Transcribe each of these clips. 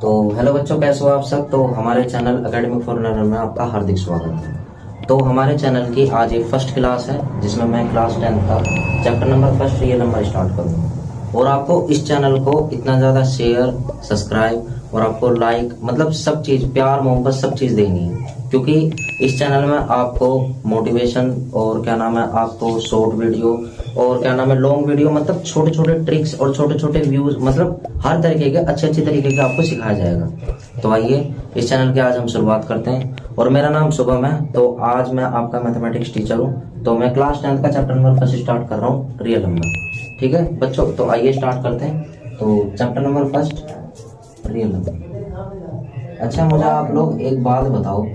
तो हेलो बच्चों, कैसे हो आप सब। तो हमारे चैनल एकेडमिक फॉर लर्नर में आपका हार्दिक स्वागत है। तो हमारे चैनल की आज एक फर्स्ट क्लास है जिसमें मैं क्लास 10 का chapter number first real number start करूंगा। और आपको इस चैनल को इतना ज़्यादा शेयर, सब्सक्राइब और आपको लाइक, मतलब सब चीज़, प्यार मोहब्बत सब चीज़ देनी है, क्योंकि इस चैनल में आपको मोटिवेशन और क्या नाम है, आपको शॉर्ट वीडियो और क्या नाम है लॉन्ग वीडियो, मतलब छोटे छोटे ट्रिक्स और छोटे छोटे व्यूज, मतलब हर तरीके के अच्छे तरीके के आपको सिखाया जाएगा। तो आइए इस चैनल की आज हम शुरुआत करते हैं। और मेरा नाम शुभम है। तो आज मैं आपका मैथमेटिक्स टीचर हूँ। तो मैं क्लास 10 का चैप्टर नंबर फर्स्ट स्टार्ट कर रहा हूँ, रियल नंबर। ठीक है बच्चों, तो आइए स्टार्ट करते हैं। तो chapter number first, real number. अच्छा, मुझे आप लोग एक बात बताओ,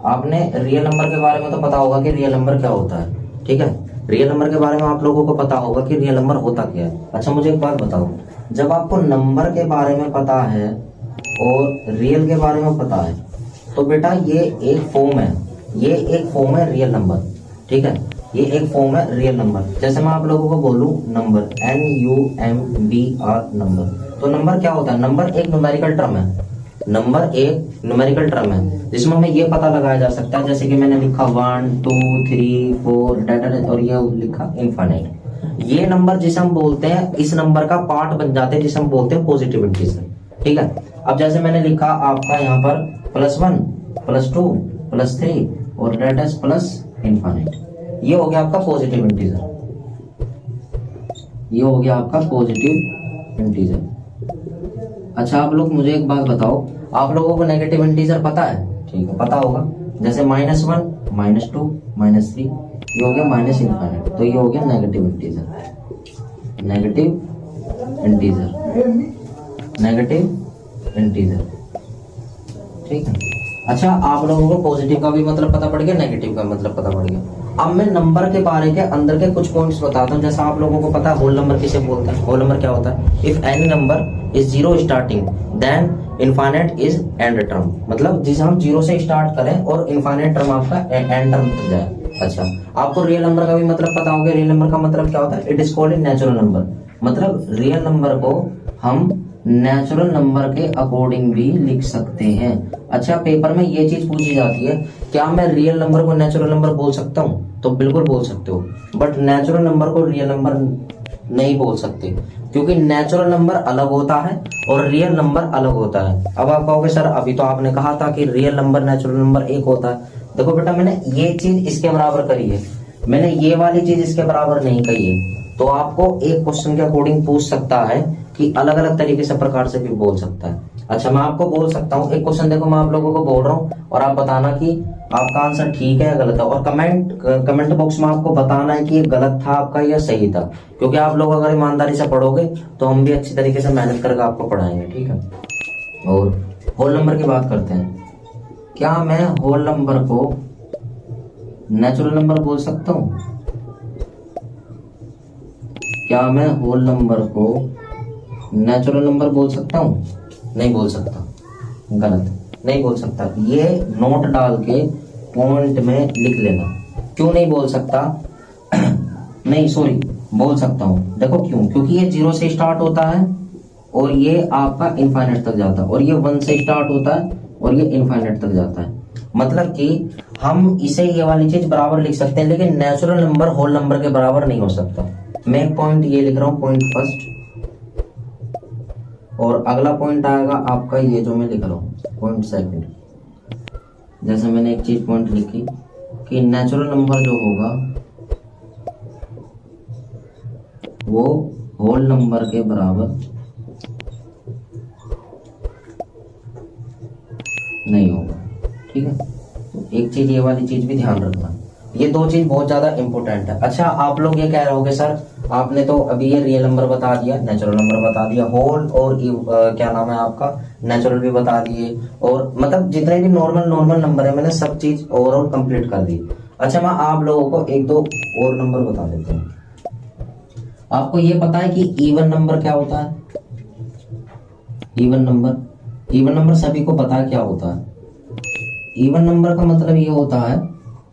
आपने रियल नंबर के बारे में तो पता होगा कि रियल नंबर क्या होता है। ठीक है, रियल नंबर के बारे में आप लोगों को पता होगा कि रियल नंबर होता क्या है। अच्छा, मुझे एक बात बताओ, जब आपको नंबर के बारे में पता है और रियल के बारे में पता है, तो बेटा ये एक फॉर्म है, ये एक फॉर्म है रियल नंबर। ठीक है, ये एक फॉर्म है रियल नंबर। जैसे मैं आप लोगों को बोलूं नंबर, NUMBR नंबर, तो नंबर क्या होता है? नंबर एक न्यूमेरिकल टर्म है। नंबर एक न्यूमेरिकल टर्म है जिसमें हमें ये पता लगाया जा सकता है, जैसे कि मैंने लिखा 1 2 3 4 डाटा, और ये लिखा इनफाइनाइट। ये नंबर जिसे हम बोलते हैं, इस नंबर का पार्ट बन जाते हैं जिसे हम बोलते हैं पॉजिटिव इंटीजर। ठीक है, अब जैसे मैंने लिखा आपका यहाँ पर +1 +2 +3 और डेट इज प्लस इनफाइनाइट, ये हो गया आपका पॉजिटिव इंटीजर। ये हो गया आपका पॉजिटिव इंटीजर। अच्छा, आप लोग मुझे एक बात बताओ, आप लोगों को नेगेटिव इंटीजर पता है? ठीक है, पता होगा। जैसे -1 -2 -3, ये हो गया माइनस इनफाइनाइट, तो ये हो गया negative integer. Negative integer, negative integer. ठीक है। अच्छा, आप लोगों को पॉजिटिव का भी मतलब पता पड़ गया, नेगेटिव का मतलब पता पड़ गया। अब मैं नंबर के बारे के अंदर के कुछ पॉइंट्स बताता हूँ। जैसा आप लोगों को पता है होल नंबर किसे बोलते हैं। होल नंबर क्या होता है? If any number is 0 starting then infinite is end term, मतलब जिसे हम 0 से स्टार्ट करें और इनफाइनाइट टर्म आपका एंड टर्म तक जाए। अच्छा, आपको रियल नंबर का भी मतलब पता होगा। रियल नंबर का मतलब क्या होता है? It is called natural number, मतलब रियल नंबर को हम नेचुरल नंबर के अकॉर्डिंग भी लिख सकते हैं। अच्छा, पेपर में ये चीज पूछी जाती है, क्या मैं रियल नंबर को नेचुरल नंबर बोल सकता हूँ? तो बिल्कुल बोल सकते हो, बट नेचुरल नंबर को रियल नंबर नहीं बोल सकते, क्योंकि नेचुरल नंबर अलग होता है और रियल नंबर अलग होता है। अब आप कहोगे सर अभी तो आपने कहा था कि रियल नंबर नेचुरल नंबर एक होता है। देखो बेटा, मैंने ये चीज इसके बराबर करी है, मैंने ये वाली चीज इसके बराबर नहीं कही है। तो आपको एक क्वेश्चन के अकॉर्डिंग पूछ सकता है कि अलग अलग तरीके से प्रकार से भी बोल सकता है। अच्छा, मैं आपको बोल सकता हूँ एक क्वेश्चन, देखो मैं आप लोगों को बोल रहा हूँ और आप बताना कि आपका आंसर ठीक है या गलत है, और कमेंट बॉक्स में आपको बताना है कि ये गलत था आपका या सही था। क्योंकि आप लोग अगर ईमानदारी से पढ़ोगे तो हम भी अच्छी तरीके से मेहनत करके आपको पढ़ाएंगे। ठीक है, और होल नंबर की बात करते हैं। क्या मैं होल नंबर को नेचुरल नंबर बोल सकता हूँ? क्या मैं होल नंबर को नेचुरल नंबर बोल सकता हूँ? नहीं बोल सकता, गलत, नहीं बोल सकता। ये नोट डाल के पॉइंट में लिख लेना। क्यों नहीं बोल सकता? नहीं सॉरी, बोल सकता हूँ। देखो क्यों, क्योंकि ये 0 से स्टार्ट होता है और ये आपका इनफाइनाइट तक जाता है, और ये 1 से स्टार्ट होता है और ये इनफाइनाइट तक जाता है। मतलब कि हम इसे ये वाली चीज बराबर लिख सकते हैं, लेकिन नेचुरल नंबर होल नंबर के बराबर नहीं हो सकता। मैं एक पॉइंट ये लिख रहा हूँ, पॉइंट फर्स्ट, और अगला पॉइंट आएगा आपका ये जो मैं लिख रहा हूँ, पॉइंट सेकंड। जैसे मैंने एक चीज पॉइंट लिखी कि नेचुरल नंबर जो होगा वो होल नंबर के बराबर नहीं होगा। ठीक है, तो एक चीज ये वाली चीज भी ध्यान रखना, ये दो चीज बहुत ज्यादा इंपॉर्टेंट है। अच्छा, आप लोग ये कह रहे होगे सर आपने तो अभी ये रियल नंबर बता दिया, नेचुरल नंबर बता दिया, होल और क्या नाम है आपका नेचुरल भी बता दिए, और मतलब जितने भी नॉर्मल नंबर है मैंने सब चीज ओवरऑल कंप्लीट कर दी। अच्छा, मैं आप लोगों को एक दो और नंबर बता देता हूँ। आपको ये पता है कि इवन नंबर क्या होता है? इवन नंबर सभी को पता है क्या होता है। इवन नंबर का मतलब ये होता है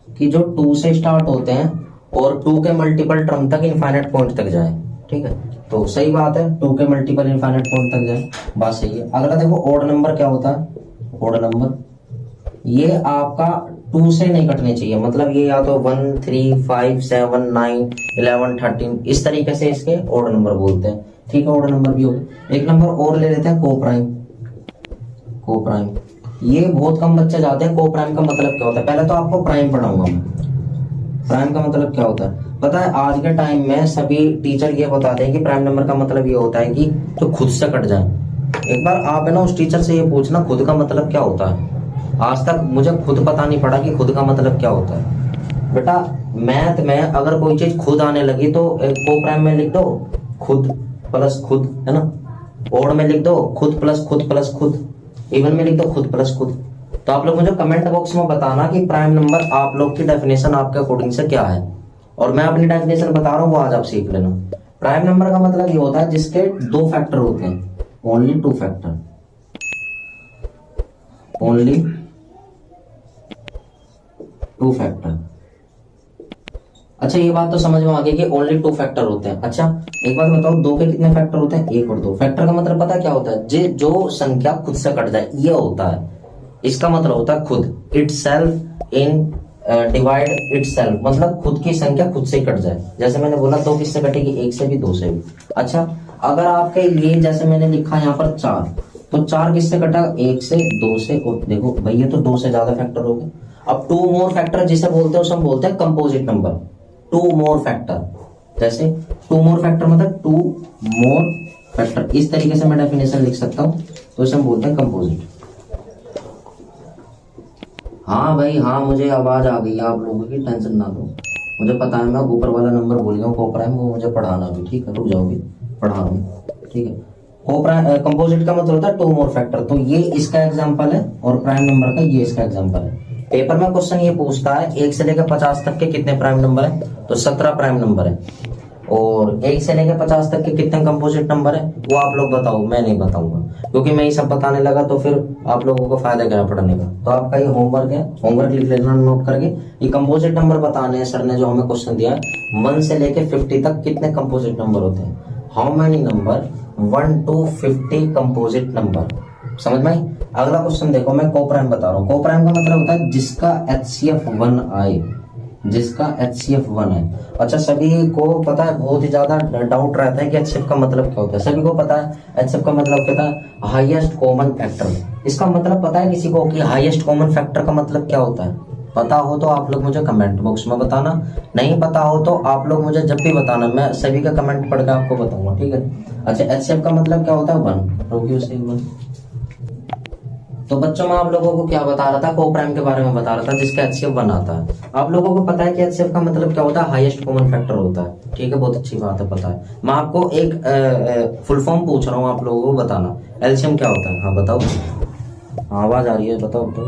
कि जो 2 से स्टार्ट होते हैं और 2 के मल्टीपल टर्म तक इनफाइनाइट पॉइंट तक जाए। ठीक है, तो सही बात है, 2 के मल्टीपल इनफाइनाइट पॉइंट तक जाए, बात सही है। अगला देखो ऑड नंबर क्या होता है, ऑड नंबर ये आपका 2 से नहीं कटने चाहिए, मतलब ये या तो 1 3 5 7 9 11 13 इस तरीके से इसके ऑड नंबर बोलते हैं, ठीक है। ऑड नंबर भी हो गए। एक नंबर और ले लेते हैं, को प्राइम। को प्राइम ये बहुत कम बच्चे जाते हैं, को प्राइम का मतलब क्या होता है, पहले तो आपको प्राइम पढ़ाऊंगा मैं। प्राइम का मतलब क्या होता है पता है, आज के टाइम में सभी टीचर ये बताते हैं कि प्राइम नंबर का मतलब ये होता है कि जो खुद से कट जाए। एक बार आप है ना उस टीचर से ये पूछना खुद का मतलब क्या होता है, आज तक मुझे खुद पता नहीं पड़ा कि खुद का मतलब क्या होता है। बेटा मैथ में अगर कोई चीज खुद आने लगी तो को प्राइम में लिख दो खुद प्लस खुद, है ना। ओड में लिख दो खुद प्लस खुद, इवन में लिख दो खुद प्लस खुद। तो आप लोग मुझे कमेंट बॉक्स में बताना कि प्राइम नंबर आप लोग की डेफिनेशन आपके अकॉर्डिंग से क्या है, और मैं अपनी डेफिनेशन बता रहा हूँ वो आज आप सीख लेना। प्राइम नंबर का मतलब ये होता है जिसके 2 फैक्टर होते हैं, ओनली 2 फैक्टर, ओनली 2 फैक्टर। अच्छा ये बात तो समझ में आ गई कि ओनली 2 फैक्टर होते हैं। अच्छा एक बात बताओ 2 के कितने फैक्टर होते हैं, 1 और 2। फैक्टर का मतलब पता है क्या होता है, जो संख्या खुद से कट जाए ये होता है, इसका मतलब होता है खुद, इटसेल्फ इन डिवाइड इटसेल्फ, मतलब खुद की संख्या खुद से ही कट जाए। जैसे मैंने बोला 2 किससे कटेगी, 1 से भी 2 से भी। अच्छा अगर आपके ये जैसे मैंने लिखा यहाँ पर 4, तो 4 किससे कटा, 1 से 2 से, और देखो भाई ये तो 2 से ज्यादा फैक्टर हो गए। अब 2 मोर फैक्टर जिसे बोलते हैं उसे हम बोलते हैं कंपोजिट नंबर, 2 मोर फैक्टर। जैसे 2 मोर फैक्टर मतलब 2 मोर फैक्टर, इस तरीके से मैं डेफिनेशन लिख सकता हूँ, तो इसे हम बोलते हैं कंपोजिट। हाँ भाई हाँ, मुझे आवाज आ गई, आप लोगों की टेंशन ना लो, मुझे पता है मैं ऊपर वाला नंबर भूल गया हूँ, को प्राइम, वो मुझे पढ़ाना भी, ठीक है, रुक जाओगे पढ़ा रहा हूँ, ठीक है। को प्राइम कंपोजिट का मतलब होता है 2 मोर फैक्टर, तो ये इसका एग्जांपल है, और प्राइम नंबर का ये इसका एग्जांपल है। पेपर में क्वेश्चन ये पूछता है 1 से लेकर 50 तक के कितने प्राइम नंबर है, तो 17 प्राइम नंबर है, और 1 से लेकर 50 तक के कितने कंपोजिट नंबर है वो आप लोग बताओ, मैं नहीं बताऊंगा, क्योंकि मैं ये सब बताने लगा तो फिर आप लोगों को फायदा क्या पढ़ने का। तो आपका ये होमवर्क है, होमवर्क लिख लेना नोट करके, ये कंपोजिट नंबर बताने हैं सर ने जो हमें क्वेश्चन दिया है, 1 से लेकर 50 तक कितने कंपोजिट नंबर होते हैं, how many number 1 to 50 composite number, समझ में आई। अगला क्वेश्चन देखो, मैं को प्राइम बता रहा हूँ। को प्राइम का मतलब होता है जिसका HCF 1 आए, जिसका HCF 1 है। अच्छा सभी को पता है, बहुत ही ज्यादा डाउट रहता है कि HCF का मतलब क्या होता है, सभी को पता है HCF का मतलब क्या होता है, हाईएस्ट कॉमन फैक्टर। इसका मतलब पता है किसी को कि हाईएस्ट कॉमन फैक्टर का मतलब क्या होता है, पता हो तो आप लोग मुझे कमेंट बॉक्स में बताना, नहीं पता हो तो आप लोग मुझे जब भी बताना, मैं सभी का कमेंट पढ़ के आपको बताऊंगा, ठीक है। अच्छा HCF का मतलब क्या होता है, 1, रोकियो से 1। तो बच्चों मैं आप लोगों को क्या बता रहा था, को प्राइम के बारे में बता रहा था जिसका HCF 1 आता है। आप लोगों को पता है कि HCF का मतलब क्या होता है, हाईएस्ट कॉमन फैक्टर होता है, ठीक है, बहुत अच्छी बात है, पता है। मैं आपको एक फुल फॉर्म पूछ रहा हूँ, आप लोगों को बताना, एलसीएम क्या होता है, हाँ बताओ, हाँ आवाज आ रही है, बताओ तो,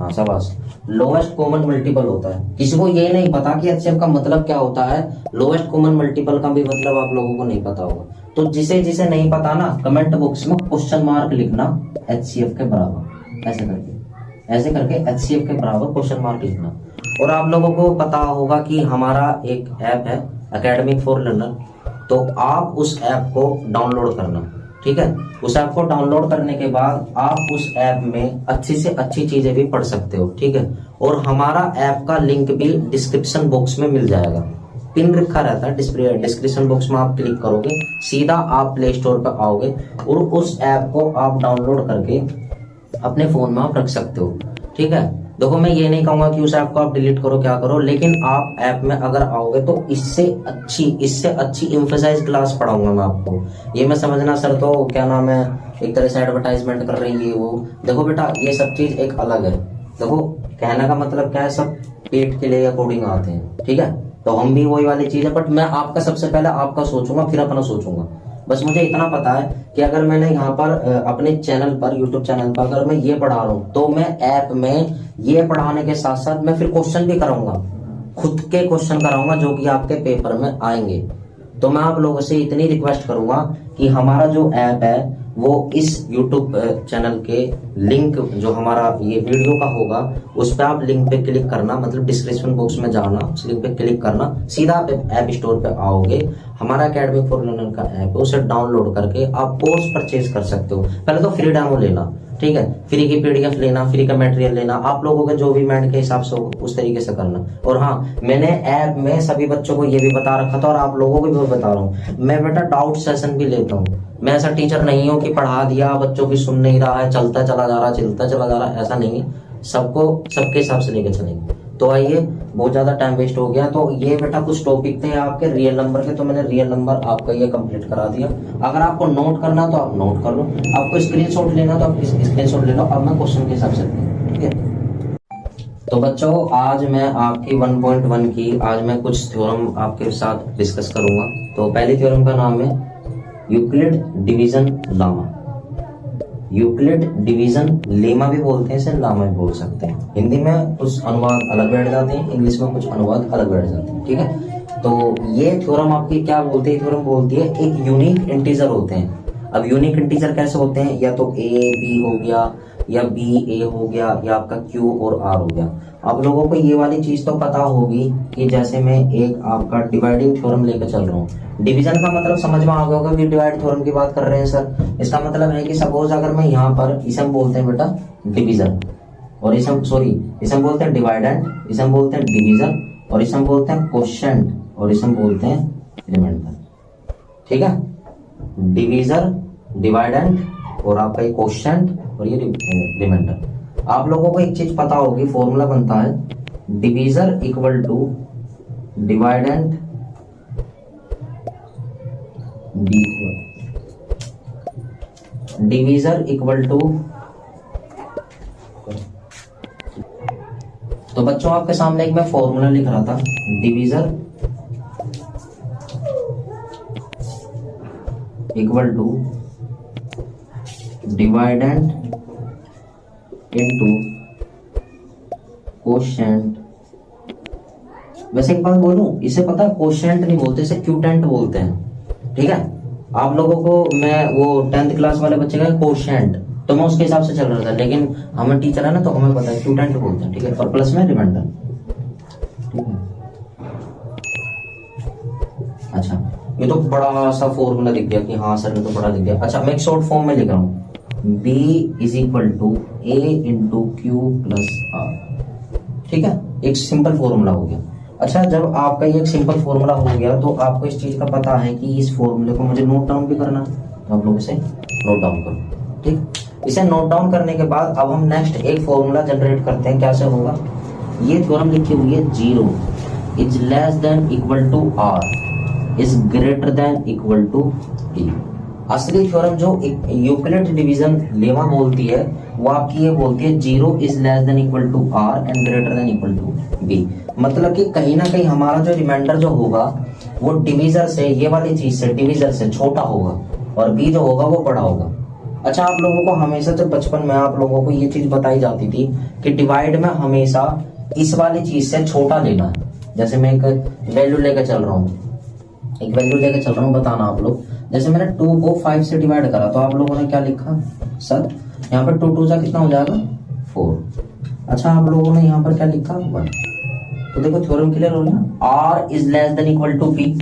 हाँ शाबाश। लोएस्ट कॉमन मल्टीपल होता है, किसी को ये नहीं पता कि HCF का मतलब क्या होता है, लोएस्ट कॉमन मल्टीपल का भी मतलब आप लोगों को नहीं पता होगा। तो जिसे जिसे नहीं पता ना, कमेंट बॉक्स में क्वेश्चन मार्क लिखना HCF के बराबर, ऐसे करके HCF के बराबर क्वेश्चन मार्क लिखना। और आप लोगों को पता होगा कि हमारा एक ऐप है एकेडमिक फॉर लर्नर, तो आप उस ऐप को डाउनलोड करना, ठीक है। उस ऐप को डाउनलोड करने के बाद आप उस ऐप में अच्छी से अच्छी चीजें भी पढ़ सकते हो, ठीक है। और हमारा ऐप का लिंक भी डिस्क्रिप्शन बॉक्स में मिल जाएगा, पिन रखा रहता है डिस्क्रिप्शन बॉक्स में, आप क्लिक करोगे सीधा आप प्ले स्टोर पर आओगे, और उस ऐप को आप डाउनलोड करके अपने फोन में आप रख सकते हो, ठीक है। देखो मैं ये नहीं कहूंगा कि उस ऐप को आप डिलीट करो, क्या करो, लेकिन आप ऐप में अगर आओगे तो इससे अच्छी एम्फसाइज क्लास पढ़ाऊंगा मैं आपको। ये मैं समझना सर तो क्या नाम है, एक तरह से एडवर्टाइजमेंट कर रही है वो, देखो बेटा ये सब चीज एक अलग है। देखो कहने का मतलब क्या है, सब पेट के लिए अकॉर्डिंग आते हैं, ठीक है, तो हम भी वही वाली चीज है, बट मैं आपका सबसे पहले आपका सोचूंगा फिर अपना सोचूंगा। बस मुझे इतना पता है कि अगर मैंने यहाँ पर अपने चैनल पर, यूट्यूब चैनल पर अगर मैं ये पढ़ा रहा हूँ, तो मैं ऐप में ये पढ़ाने के साथ साथ मैं फिर क्वेश्चन भी कराऊंगा, खुद के क्वेश्चन कराऊंगा जो कि आपके पेपर में आएंगे। तो मैं आप लोगों से इतनी रिक्वेस्ट करूंगा कि हमारा जो ऐप है वो इस यूट्यूब चैनल के लिंक जो हमारा ये वीडियो का होगा उस पर आप लिंक पे क्लिक करना, मतलब डिस्क्रिप्शन बॉक्स में जाना, उस लिंक पे क्लिक करना, सीधा आप ऐप स्टोर पे आओगे, हमारा एकेडमिक फॉर लर्नर का ऐप है, उसे डाउनलोड करके आप कोर्स परचेज कर सकते हो। पहले तो फ्री डेमो लेना, ठीक है, फ्री की पीडीएफ लेना, फ्री का मटेरियल लेना, आप लोगों के जो भी माइंड के हिसाब से उस तरीके से करना। और हाँ, मैंने ऐप में सभी बच्चों को ये भी बता रखा था और आप लोगों को भी बता रहा हूँ, मैं बेटा डाउट सेशन भी लेता हूँ। मैं ऐसा टीचर नहीं हूँ कि पढ़ा दिया बच्चों की सुन नहीं रहा है, चलता चला जा रहा है, ऐसा नहीं है। सबको सबके हिसाब से लेकर चलेंगे। तो आइए, बहुत ज्यादा टाइम वेस्ट हो गया। तो ये बेटा कुछ टॉपिक थे आपके रियल नंबर के, तो मैंने रियल नंबर आपका ये कंप्लीट करा दिया। अगर आपको नोट करना तो आप नोट कर लो, आपको स्क्रीनशॉट लेना तो आप स्क्रीनशॉट ले लो। अब मैं क्वेश्चन के हिसाब से, ठीक है। तो बच्चों, आज मैं आपकी 1.1 की आज मैं कुछ थ्योरम आपके साथ डिस्कस करूंगा। तो पहली थ्योरम का नाम है Euclid division lemma. Euclid division lemma भी बोलते हैं, इसे लामा भी बोल सकते हैं। हिंदी में कुछ अनुवाद अलग बैठ जाते हैं, इंग्लिश में कुछ अनुवाद अलग बैठ जाते हैं, ठीक है। तो ये थ्योरम आपकी क्या बोलते हैं, थ्योरम बोलती है एक यूनिक इंटीजर होते हैं। अब यूनिक इंटीजर कैसे होते हैं, या तो ए बी हो गया, या बी ए हो गया, या आपका क्यू और आर हो गया। आप लोगों को ये वाली चीज तो पता होगी कि जैसे मैं एक आपका डिवाइडिंग थ्योरम लेकर चल रहा हूँ। डिवीजन का मतलब समझ में आ गया होगा कि डिवाइड थ्योरम की बात कर रहे हैं सर। इसका मतलब है कि सपोज अगर मैं यहाँ पर, इसे हम बोलते हैं बेटा डिवीजन, और इसे हम बोलते हैं डिवाइडेंट, इसे हम बोलते हैं डिवीजन, और इसे हम बोलते हैं क्वोशिएंट, और इसे हम बोलते हैं रिमाइंडर, ठीक है। डिवीजर, डिवाइडेंट, और आपका ये क्वोशिएंट, और ये रिमाइंडर। आप लोगों को एक चीज पता होगी, फॉर्मूला बनता है divisor equal to dividend divisor equal to. तो बच्चों, आपके सामने एक मैं फॉर्मूला लिख रहा था, divisor equal to dividend into quotient. वैसे एक बात बोलूं, इसे पता है क्वोशिएंट नहीं बोलते, इसे क्यूटेंट बोलते हैं, ठीक है। आप लोगों को मैं वो 10th क्लास वाले बच्चे का क्वोशिएंट, तो मैं उसके हिसाब से चल रहा था, लेकिन हमें टीचर है ना, तो हमें पता है क्यूटेंट बोलते हैं, ठीक है। और प्लस में रिमाइंडर, ठीक है। अच्छा, ये तो बड़ा सा फॉर्मूला दिख गया कि हाँ सर, ये तो बड़ा दिख गया। अच्छा, मैं एक शॉर्ट फॉर्म में लिख रहा हूँ, B is equal to A into Q plus R, ठीक है। एक सिंपल फॉर्मूला हो गया। अच्छा, जब आपका ये एक सिंपल फॉर्मूला हो गया, तो आपको इस चीज का पता है कि इस फॉर्मूले को मुझे नोट डाउन भी करना है, तो आप लोग इसे नोट डाउन करो, ठीक। इसे नोट डाउन करने के बाद अब हम नेक्स्ट एक फॉर्मूला जनरेट करते हैं। कैसे होगा, ये थ्योरम लिखी हुई है 0 is less than equal to r is greater than equal to a. असली थ्योरम जो यूक्लिड डिवीजन लेमा बोलती है, वो आपकी ये बोलती है 0 is less than equal to R and greater than equal to B. मतलब कि कहीं ना कहीं हमारा जो रिमाइंडर जो होगा वो डिवीजर से, ये वाली चीज से, डिवीजर से छोटा होगा, और बी जो होगा वो बड़ा होगा। अच्छा, आप लोगों को हमेशा जब बचपन में आप लोगों को ये चीज बताई जाती थी कि डिवाइड में हमेशा इस वाली चीज से छोटा लेना है। जैसे मैं एक वैल्यू लेकर चल रहा हूँ, बताना आप लोग। जैसे मैंने 2 को 5 से डिवाइड करा, तो आप लोगों ने क्या लिखा सर, यहाँ पर 2 2 जा कितना हो जाएगा 4। अच्छा, आप लोगों ने यहाँ पर क्या लिखा 1। तो देखो थ्योरम क्लियर हो गया, R is less than equal to B.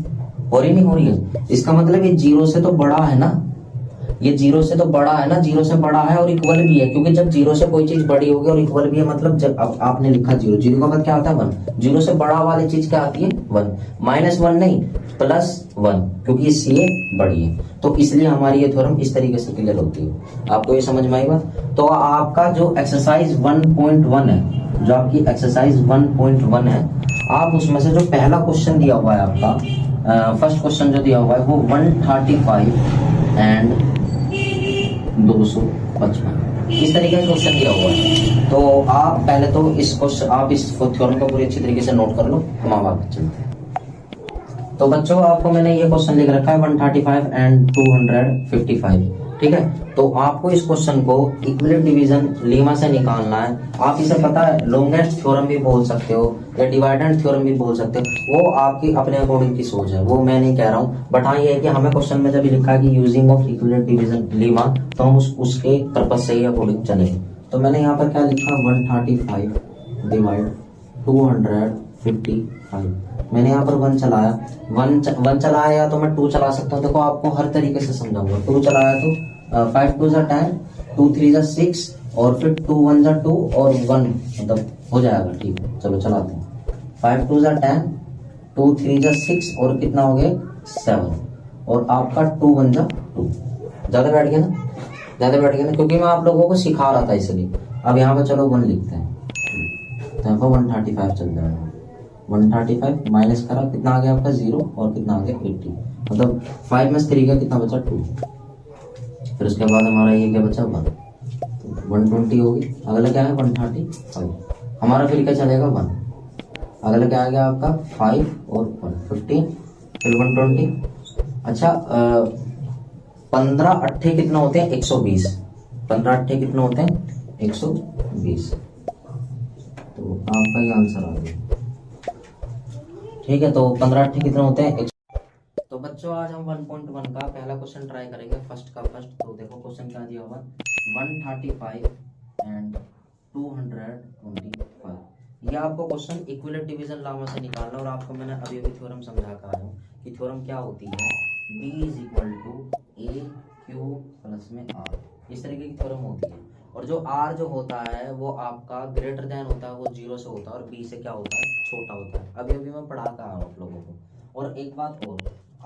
हो रही नहीं हो रही है, इसका मतलब ये 0 से तो बड़ा है ना, ये 0 से तो बड़ा है ना, 0 से बड़ा है और इक्वल भी है, क्योंकि जब 0 से कोई चीज बड़ी होगी और इक्वल भी है, मतलब जब अब आपने लिखा 0, 0 का मतलब क्या आता है 1। 0 से बड़ा वाली चीज क्या आती है 1, -1 नहीं +1, क्योंकि इससे बड़ी है। तो इसलिए हमारी ये थ्योरम इस तरीके से क्लियर होती है। आपको ये समझ में आई बात। तो आपका जो एक्सरसाइज 1.1 है, जो आपकी एक्सरसाइज 1.1 है, आप उसमें से जो पहला क्वेश्चन दिया हुआ है आपका, फर्स्ट क्वेश्चन जो दिया हुआ है वो 135 एंड 255 इस तरीके का क्वेश्चन दिया हुआ है। तो आप पहले तो इस क्वेश्चन, आप इस थ्योरम को पूरी अच्छी तरीके से नोट कर लो, हम आगे चलते हैं। तो बच्चों, आपको मैंने ये क्वेश्चन लिख रखा है 135 एंड 255, ठीक है। तो आपको इस क्वेश्चन को इक्विलिब्रियम डिवीजन लेमा से निकालना है। आप इसे पता है लॉन्गेस्ट थ्योरम भी बोल सकते हो या डिवाइडेंट थ्योरम भी बोल सकते हो, वो आपकी अपने अकॉर्डिंग की सोच है, वो मैं नहीं कह रहा हूँ। बट हाँ, ये है कि हमें क्वेश्चन में जब लिखा है कि using of equilibrium division lemma, तो हम उसके पर्पज से ही अकॉर्डिंग चलेंगे। तो मैंने यहाँ पर क्या लिखा, 135 डिवाइड 255, मैंने यहाँ पर 1 चलाया, 1 चलाया या तो मैं 2 चला सकता हूँ। देखो आपको हर तरीके से समझाऊंगा। 2 चलाया तो 5 2 10, 2 3 6 और फिर 2 1 2 और 1 मतलब हो जाएगा। ठीक है चलो चलाते हैं। 5 2 10, 2 3 6 और कितना हो गया 7 और आपका 2 1 2। ज्यादा बैठ गया ना, ज्यादा बैठ गया ना, क्योंकि मैं आप लोगों को सिखा रहा था इसलिए। अब यहाँ पे चलो 1 लिखते हैं तो यहाँ पर 135 चल जाएगा। 135 माइनस करा कितना आ गया आपका 0 और कितना आ गया 80, मतलब 5 में 3 का कितना बचा 2। फिर उसके बाद हमारा ये क्या बचा 1, तो 120 होगी। अगला क्या है 135, हमारा फिर क्या चलेगा 1। अगला क्या आ गया आपका 5 और 1 15, फिर 120। अच्छा 15 अट्ठे कितना होते हैं 120, 15 अट्ठे कितना होते हैं 120, तो आपका ये आंसर आ गया। ठीक है तो 15 अट्ठे कितने होते हैं। तो बच्चों आज हम 1.1 का पहला क्वेश्चन ट्राई करेंगे, फर्स्ट का फर्स्ट। तो देखो क्वेश्चन क्या दिया हुआ 135 एंड 225। ये आपको क्वेश्चन इक्विलेट डिवीजन लामा से निकालना, और आपको मैंने अभी अभी थ्योरम समझा कर आया हूँ कि थ्योरम क्या होती है। B is equal to A Q plus में आर, इस तरीके की थ्योरम होती है। और जो आर जो होता है वो आपका ग्रेटर देन होता है, वो 0 से होता है, और बी से क्या होता है छोटा होता है। अभी अभी मैं पढ़ा कर आया हूँ आप लोगों को। और एक बात और,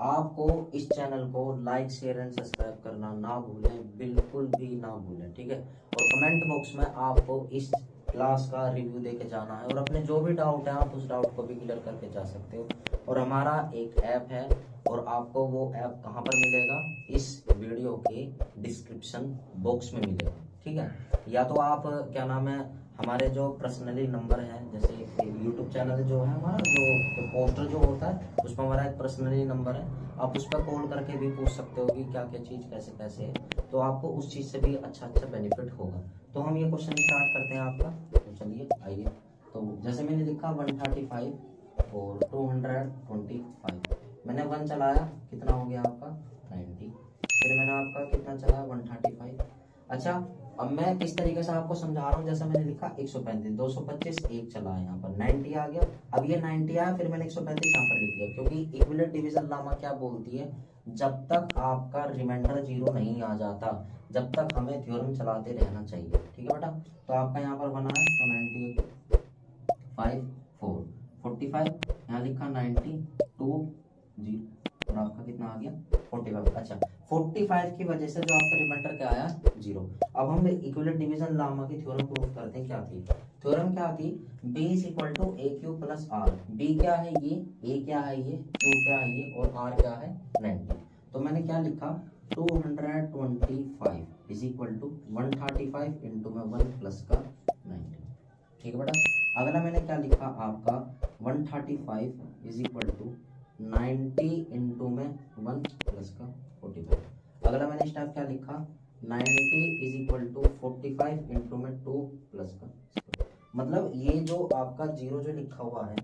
आपको इस चैनल को लाइक शेयर एंड सब्सक्राइब करना ना भूलें, बिल्कुल भी ना भूलें। ठीक है, और कमेंट बॉक्स में आपको इस क्लास का रिव्यू देके जाना है, और अपने जो भी डाउट है आप उस डाउट को भी क्लियर करके जा सकते हो। और हमारा एक ऐप है, और आपको वो ऐप कहाँ पर मिलेगा, इस वीडियो के डिस्क्रिप्शन बॉक्स में मिलेगा। ठीक है, या तो आप क्या नाम है, हमारे जो पर्सनली नंबर है, जैसे यूट्यूब चैनल जो है हमारा, जो पोस्टर जो होता है उस पर हमारा एक पर्सनली नंबर है, आप उस पर कॉल करके भी पूछ सकते हो कि क्या क्या चीज़ कैसे कैसे है, तो आपको उस चीज़ से भी अच्छा बेनिफिट होगा। तो हम ये क्वेश्चन स्टार्ट करते हैं आपका। तो चलिए आइए। तो जैसे मैंने लिखा 135 और 225, मैंने 1 चलाया कितना हो गया आपका 90, फिर मैंने आपका कितना चला 135। अच्छा अब मैं किस तरीके से आपको समझा रहा हूँ, जैसा मैंने लिखा 135 225 1 चला है, यहाँ पर 90 आ गया। अब ये 90 आया, फिर मैंने 135 यहाँ पर लिख दिया, क्योंकि इक्विलेट डिवीजन लामा क्या बोलती है, जब तक आपका रिमाइंडर 0 नहीं आ जाता, जब तक हमें थ्योरम चलाते रहना चाहिए। ठीक है बेटा, तो आपका यहाँ पर बना है तो 98 5 4 45, यहाँ लिखा 90 2 0 और आपका कितना आ गया 45। अच्छा 45 की वजह से जो आपका रिमाइंडर क्या आया 0। अब हम इक्विलेट डिवीजन लामा की थ्योरम प्रूफ करते हैं। क्या थी थ्योरम, क्या थी, B is equal to A Q plus R. B क्या है ये, ए क्या है ये, क्यू क्या है ये, और आर क्या है 90। तो मैंने क्या लिखा 225 इज इक्वल टू 135 इंटू में 1 प्लस का 90। ठीक है बेटा, अगला मैंने क्या लिखा आपका 135 इज इक्वल टू 90 इंटू में 1 प्लस का 45। अगला मैंने स्टेप क्या लिखा 90 इज इक्वल टू 45 इंटू में 2 प्लस का। मतलब ये जो आपका 0 जो लिखा हुआ है,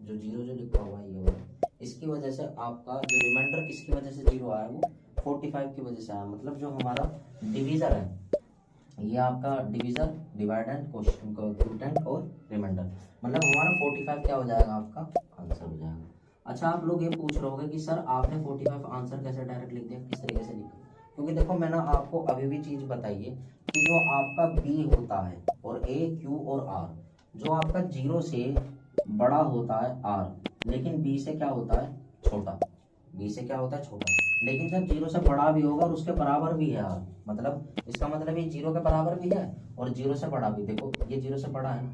जो 0 जो लिखा हुआ है ये वाला, इसकी वजह से आपका जो रिमाइंडर किसकी वजह से 0 आया, वो 45 की वजह से आया। मतलब जो हमारा डिवीजर है, ये आपका डिवीजर, डिवाइडेंड, क्वोटिएंट और रिमाइंडर, मतलब हमारा 45 क्या हो जाएगा, आपका आंसर हो जाएगा। अच्छा आप लोग ये पूछ रहे होगे कि सर आपने 45 आंसर कैसे डायरेक्ट लिख दिया, किस तरीके से लिखा, क्योंकि देखो मैंने आपको अभी भी चीज बताई है कि जो आपका बी होता है और ए क्यू और आर, जो आपका 0 से बड़ा होता है आर, लेकिन बी से क्या होता है छोटा, बी से क्या होता है छोटा, लेकिन जब 0 से बड़ा भी होगा और उसके बराबर भी है आर, मतलब इसका मतलब ये 0 के बराबर भी है और 0 से बड़ा भी। देखो ये 0 से बड़ा है,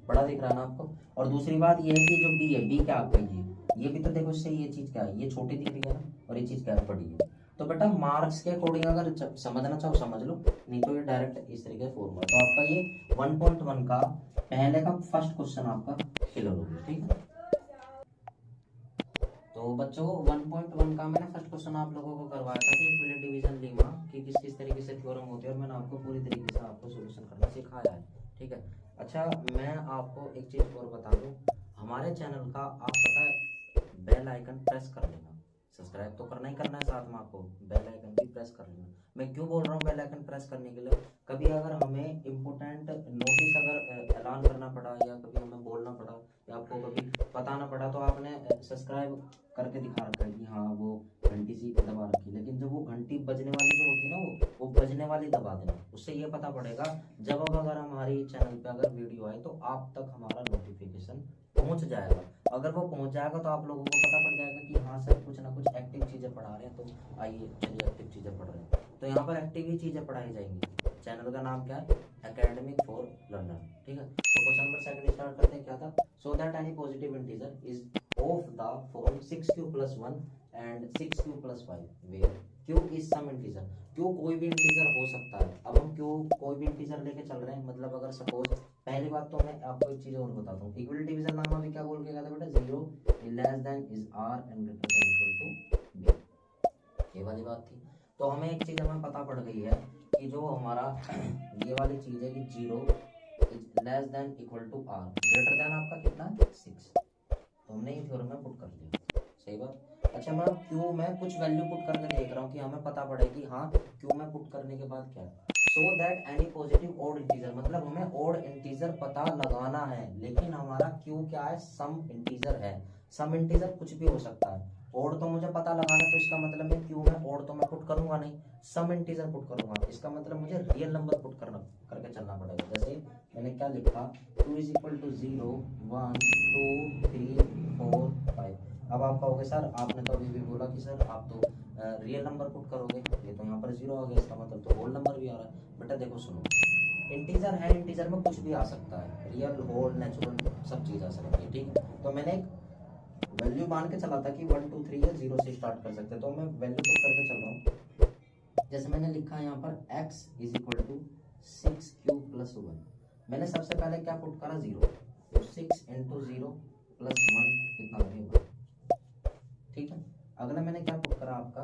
बड़ा दिख रहा है ना आपको। और दूसरी बात ये है कि जो बी है, बी क्या आपका ये भी तो देखो, इससे ये चीज क्या है, ये छोटी दिख रही है ना, और ये चीज क्या है बड़ी है। तो बेटा मार्क्स के अकॉर्डिंग अगर समझना चाहो समझ लो, नहीं तो ये डायरेक्ट इस तरीके से फॉर्मूला। तो आपका ये 1.1 का पहले का फर्स्ट क्वेश्चन आपका क्लियर हो गया। ठीक है, तो बच्चों 1.1 का मैंने फर्स्ट क्वेश्चन आप लोगों को करवाया था कि इक्विलेट डिवीजन लेमा कि किस किस तरीके से थ्योरम होती है, और मैंने आपको पूरी तरीके से आपको सॉल्यूशन करना सिखाया है। ठीक है, अच्छा मैं आपको एक चीज और बता दूं, हमारे चैनल का आप पता है बेल आइकन प्रेस कर लेना, सब्सक्राइब तो करना ही करना है, साथ में आपको बेल आइकन भी प्रेस कर लेना, मैं क्यों बोल रहा हूँ बेल आइकन प्रेस करने के लिए? कभी अगर हमें इम्पोर्टेंट नोटिस अगर ऐलान करना पड़ा या कभी हमें बोलना पड़ा या आपको कभी बताना पड़ा तो आपने सब्सक्राइब करके दिखा रखा है कि हाँ वो घंटी सी दबा रखी, लेकिन जब वो घंटी बजने वाली जो होती है ना वो बजने वाली दबा देना। उससे ये पता पड़ेगा जब अगर हमारी चैनल पे अगर वीडियो आए तो आप तक हमारा नोटिफिकेशन पहुंच जाएगा। अगर वो पहुंच जाएगा तो आप लोगों को पता पड़ जाएगा कि हाँ सर कुछ ना कुछ एक्टिव चीजें पढ़ा रहे हैं, तो आइए चलिए एक्टिव चीजें पढ़ रहे हैं। तो यहाँ पर एक्टिव ही चीजें पढ़ाई जाएंगी। चैनल का नाम क्या है? Academic for learner. ठीक है, तो क्वेश्चन नंबर 2 स्टार्ट करते हैं। क्या था? So that any positive integer is of the form 6q + 1 and 6q + 5 where q is some integer. q कोई भी इंटीजर हो सकता है। अब हम q कोई भी इंटीजर लेके चल रहे हैं, मतलब अगर सपोज, पहली बात तो मैं आपको एक चीज और बताता हूँ। इक्वल डिवीजन नाम अभी क्या बोल के गया था बेटा? 0 less than is r and greater than equal to b, ये वाली बात थी। तो हमें एक चीज हमें पता पड़ गई है कि जो हमारा ये वाली चीज है कि 0 is less than equal to r, greater than आपका कितना है? 6। तो हमने ये थ्योरम में पुट कर दिया। सही बात। अच्छा मैं क्यों मैं कुछ वैल्यू पुट करके देख रहा हूँ कि हमें पता पड़े कि हाँ क्यों मैं पुट करने के बाद क्या है। So that any positive odd integer, मतलब हमें ओड इंटीजर पता लगाना है, लेकिन हमारा क्यों क्या है? सम इंटीजर है। सम इंटीजर कुछ भी हो सकता है। ओड तो मुझे पता लगाना, तो इसका मतलब है क्यों में ओड तो मैं पुट करूंगा नहीं, सम इंटीजर पुट करूंगा। इसका मतलब मुझे रियल नंबर पुट करना करके चलना पड़ेगा। जैसे मैंने क्या लिखा? 2 = 0 1 2 3 4 5। अब आप कहोगे सर आपने तो अभी भी बोला कि सर आप तो रियल नंबर पुट करोगे, ये तो यहाँ पर 0 आ गया, इसका मतलब तो होल नंबर भी आ रहा है। बेटा देखो सुनो, इंटीजर है, इंटीजर में कुछ भी आ सकता है, रियल होल नेचुरल सब चीज आ सकती है। ठीक है, तो मैंने एक वैल्यू मान के चला था कि 1 2 3 या 0 से स्टार्ट कर सकते हैं, तो मैं वैल्यू पुट करके चल रहा हूँ। जैसे मैंने लिखा है यहाँ पर x = 6q + 1। मैंने सबसे पहले क्या पुट करा? 0। तो 6 × 0 + 1 कितना हो गया? 1। ठीक है, अगला मैंने क्या पुट करा आपका?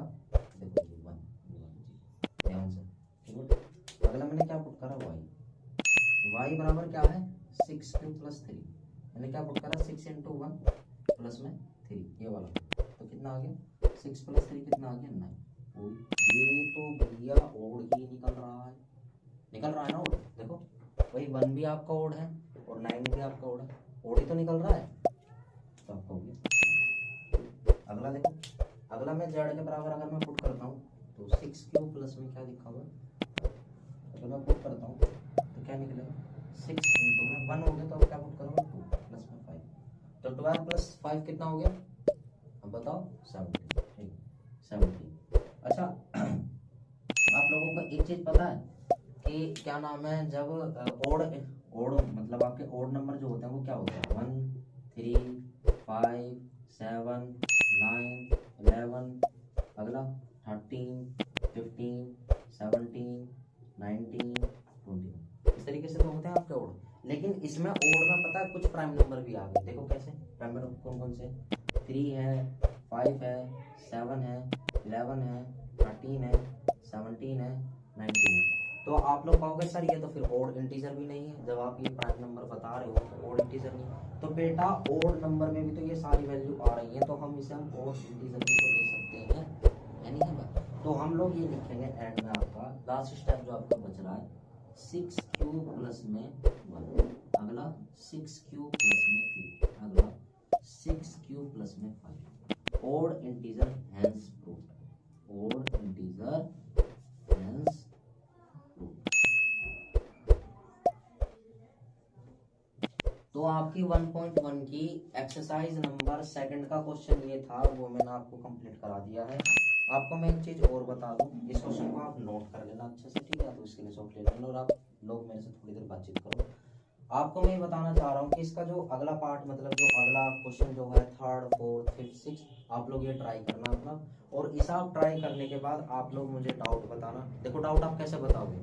देखो जी 1, ध्यान से। ठीक है, अगला मैंने क्या पुट करा? y बराबर क्या है? 6q + 3। मैंने क्या पुट करा? 6 × 1 प्लस में 3, ये वाला। तो कितना आ गया? 6 + 3 कितना आ गया? 9। ये तो भैया ओड ही निकल रहा है, निकल रहा है ना ओड। देखो भाई 1 भी आपका ओड है और 9 भी आपका ओड है, ओड ही तो निकल रहा है। तो आपका हो गया। अगला देखो, अगला मैं z के बराबर अगर मैं पुट करता हूँ तो 6q प्लस में क्या लिखा हुआ? अगर मैं पुट करता हूँ तो क्या निकलेगा? 6 × 1 हो गया, तो अब क्या पुट करूँगा? 2 प्लस में 5। तो 12 + 5 कितना हो गया? अब बताओ 17। ठीक, 17। अच्छा आप लोगों को एक चीज पता है कि क्या नाम है, जब ओड ओड मतलब आपके ओड नंबर जो होते हैं वो क्या होते हैं? 1 3 5 7 9 11, अगला 13 15 17 19 21। इस तरीके से तो होते हैं आपके ओड। लेकिन इसमें ओड में पता है कुछ प्राइम नंबर भी आ गए। देखो कैसे प्राइम नंबर कौन कौन से? 3 है, 5 है, 7 है, 11 है, 13 है, 17 है, 19 है। तो आप लोग कहोगे सर ये तो फिर ओड इंटीजर भी नहीं है, जब आप ये प्राइम नंबर बता रहे हो तो ओड इंटीजर नहीं। तो बेटा ओड नंबर में भी तो ये सारी वैल्यू आ रही है, तो हम इसे हम ओड इंटीजर भी तो ले सकते हैं, यानी है। तो हम लोग ये लिखेंगे एंड में आपका लास्ट स्टेप जो आपका बच रहा है 6q + में 1, अगला 6q + में 3, अगला 6q + में 5। Odd integer hence proved, odd integer hence proved. तो आपकी 1.1 की एक्सरसाइज नंबर 2 का क्वेश्चन ये था, वो मैंने आपको कंप्लीट करा दिया है। आपको मैं एक चीज और बता दूं, इस क्वेश्चन को आप नोट कर लेना अच्छे से, ठीक है? तो इसके लिए सॉफ्ट ले लेना और आप लोग मेरे से थोड़ी देर बातचीत करो। आपको मैं ये बताना चाह रहा हूँ कि इसका जो अगला पार्ट, मतलब जो अगला क्वेश्चन जो है 3rd 4th 5th 6th, आप लोग ये ट्राई करना अपना। और इस आप ट्राई करने के बाद आप लोग मुझे डाउट बताना। देखो डाउट आप कैसे बताओगे?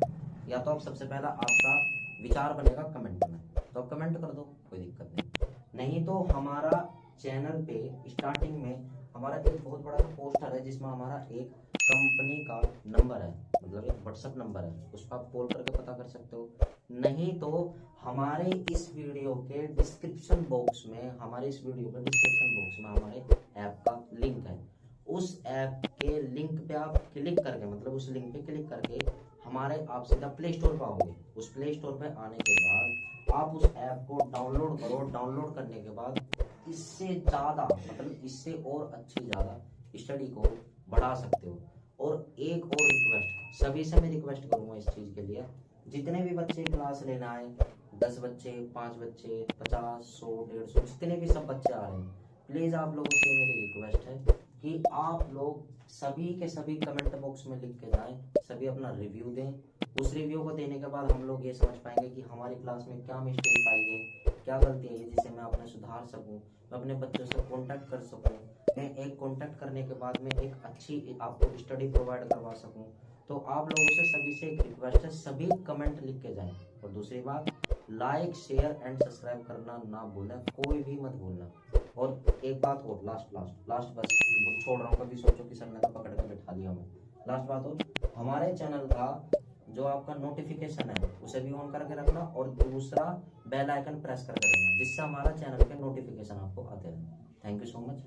या तो आप सबसे पहला आपका विचार बनेगा कमेंट में, तो आप कमेंट कर दो, कोई दिक्कत नहीं तो हमारा चैनल पे स्टार्टिंग में हमारा एक बहुत बड़ा पोस्टर है जिसमें हमारा एक कंपनी का नंबर है, मतलब एक व्हाट्सएप नंबर है, उस पर आप कॉल करके पता कर सकते हो। नहीं तो हमारे इस वीडियो के डिस्क्रिप्शन बॉक्स में, हमारे इस वीडियो के डिस्क्रिप्शन बॉक्स में हमारे ऐप का लिंक है, उस ऐप के लिंक पे आप क्लिक करके, मतलब उस लिंक पे क्लिक करके हमारे आप सीधा प्ले स्टोर पर आओगे। उस प्ले स्टोर पे आने के बाद आप उस ऐप को डाउनलोड करो। डाउनलोड करने के बाद इससे ज्यादा, मतलब इससे और अच्छी ज्यादा स्टडी को बढ़ा सकते हो। और एक और रिक्वेस्ट, सभी से मैं रिक्वेस्ट करूंगा इस चीज के लिए, जितने भी बच्चे क्लास लेना है, 10 बच्चे, 5 बच्चे, 50, 100, 150, जितने भी सब बच्चे आ रहे हैं, प्लीज आप लोगों से मेरी रिक्वेस्ट है कि आप लोग सभी के सभी कमेंट बॉक्स में लिख के जाएं, सभी अपना रिव्यू दें। उस रिव्यू को देने के बाद हम लोग ये समझ पाएंगे कि हमारी क्लास में क्या मिस्टेक आई है, क्या गलती है जिसे मैं अपने सुधार सकूं, मैं अपने बच्चों से कांटेक्ट कर सकूं, मैं एक कांटेक्ट करने के बाद मैं एक अच्छी आपको स्टडी प्रोवाइड करवा सकूं। तो आप लोगों से सभी से एक रिक्वेस्ट है, सभी कमेंट लिख के जाएं। और दूसरी बात, लाइक, शेयर एंड सब्सक्राइब करना ना भूलें, कोई भी मत भूलना। और एक बात और, लास्ट बस छोड़ रहा हूँ, कभी सोचो कि सर ने तो पकड़ कर बैठा दिया हमें। लास्ट बात और, हमारे चैनल का जो आपका नोटिफिकेशन है उसे भी ऑन करके रखना, और दूसरा बेल आइकन प्रेस करके रखना, जिससे हमारा चैनल के नोटिफिकेशन आपको आते रहे। Thank you so much.